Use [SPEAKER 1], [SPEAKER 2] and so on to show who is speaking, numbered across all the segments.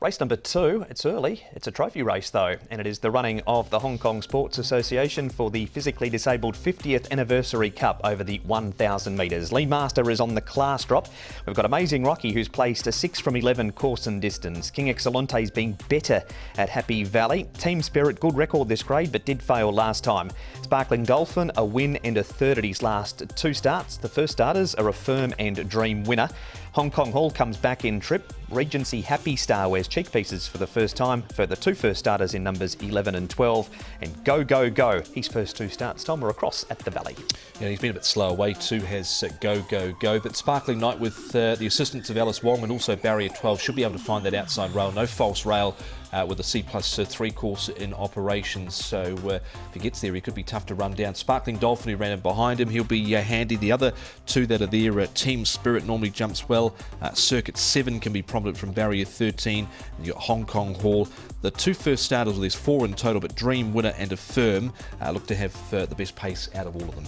[SPEAKER 1] Race number 2, it's early. It's a trophy race though, and it is the running of the Hong Kong Sports Association for the Physically Disabled 50th Anniversary Cup over the 1,000 metres. Lee Master is on the class drop. We've got Amazing Rocky, who's placed a 6 from 11 course and distance. King Excellente's been better at Happy Valley. Team Spirit, good record this grade, but did fail last time. Sparkling Dolphin, a win and a third at his last 2 starts. The first starters are a Firm and Dream winner. Hong Kong Hall comes back in trip. Regency Happy Star wears cheek pieces for the first time for the 2 first starters in numbers 11 and 12. And Go Go Go, his first 2 starts, Tom, are across at the Valley.
[SPEAKER 2] Yeah, he's been a bit slow away too, has Go Go Go. But Sparkling Night with the assistance of Alice Wong and also Barrier 12 should be able to find that outside rail. No false rail with a C+3 course in operation. So if he gets there, he could be tough to run down. Sparkling Dolphin, who ran in behind him, he'll be handy. The other 2 that are there, Team Spirit normally jumps well. Circuit 7 can be prominent from Barrier 13. And you've got Hong Kong Hall. The 2 first starters, well, there's 4 in total, but Dream, Winner and a Firm look to have the best pace out of all of them.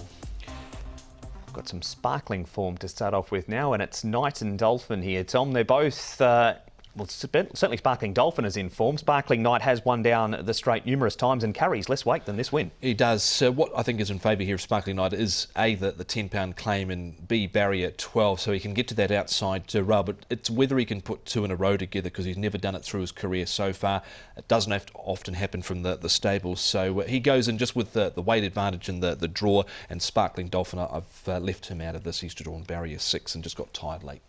[SPEAKER 1] Got some sparkling form to start off with now, and it's Knight and Dolphin here, Tom. They're both... Well, certainly Sparkling Dolphin is in form. Sparkling Knight has won down the straight numerous times and carries less weight than this win.
[SPEAKER 2] He does. What I think is in favour here of Sparkling Knight is A, the £10 claim, and B, Barrier 12, so he can get to that outside rail, but it's whether he can put 2 in a row together because he's never done it through his career so far. It doesn't have to often happen from the stables, so he goes in just with the weight advantage and the draw, and Sparkling Dolphin, I've left him out of this. He's drawn Barrier 6 and just got tired late.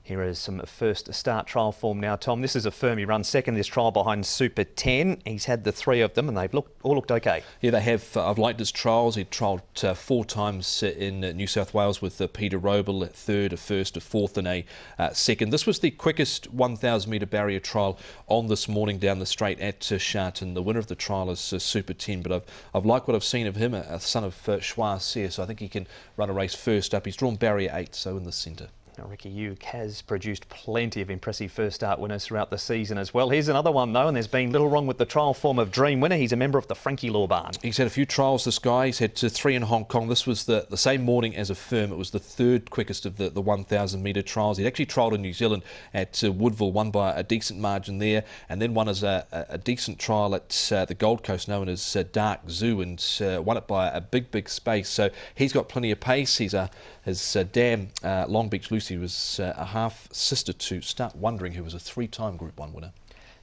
[SPEAKER 1] Here is some first start trial form now, Tom. This is a Firm. He runs second this trial behind Super 10. He's had the 3 of them and they've all looked okay.
[SPEAKER 2] Yeah, they have. I've liked his trials. He trialled 4 times in New South Wales with Peter Roble at 3rd, a 1st, a 4th and a 2nd. This was the quickest 1,000 metre barrier trial on this morning down the straight at Sha Tin. The winner of the trial is Super 10, but I've liked what I've seen of him, a son of Schwa Sear, so I think he can run a race first up. He's drawn Barrier 8, so in the centre.
[SPEAKER 1] Now, Ricky Uke has produced plenty of impressive first start winners throughout the season as well. Here's another one though, and there's been little wrong with the trial form of Dream Winner. He's a member of the Frankie Law Barn. He's
[SPEAKER 2] had a few trials, this guy. He's had 3 in Hong Kong. This was the same morning as a Firm. It was the 3rd quickest of the 1,000 metre trials. He'd actually trialled in New Zealand at Woodville, won by a decent margin there, and then won as a decent trial at the Gold Coast, known as Dark Zoo, and won it by a big space. So he's got plenty of pace. His dam, Long Beach Lucy, was a half-sister to Start Wondering, who was a 3-time Group 1 winner.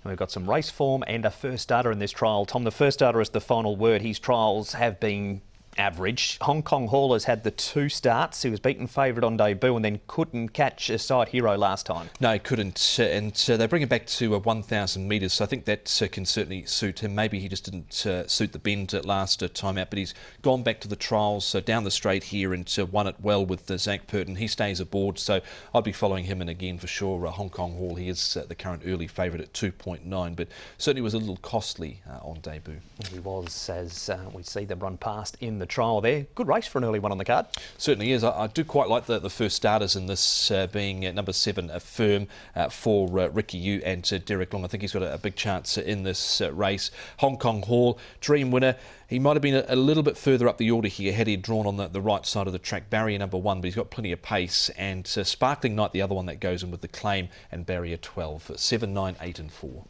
[SPEAKER 1] And we've got some race form and a first starter in this trial. Tom, the first starter is the final word. His trials have been average. Hong Kong Hall has had the 2 starts. He was beaten favourite on debut and then couldn't catch a side hero last time.
[SPEAKER 2] No, he couldn't. And they bring him back to 1,000 metres. So I think that can certainly suit him. Maybe he just didn't suit the bend last time out, but he's gone back to the trials down the straight here and won it well with Zach Purton. He stays aboard, so I'd be following him in again for sure. Hong Kong Hall, he is the current early favourite at 2.9, but certainly was a little costly on debut.
[SPEAKER 1] He was, as we see them run past in the trial there. Good race for an early one on the card.
[SPEAKER 2] Certainly is. I do quite like the first starters in this, being number 7, a Firm, for Ricky Yu and Derek Long. I think he's got a big chance in this race. Hong Kong Hall, Dream Winner. He might have been a little bit further up the order here had he drawn on the right side of the track. Barrier number 1, but he's got plenty of pace. And Sparkling Night, the other one that goes in with the claim, and Barrier 12, 7, 9, 8 and 4.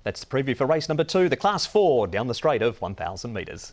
[SPEAKER 1] That's the preview for race number 2, the Class 4 down the straight of 1,000 metres.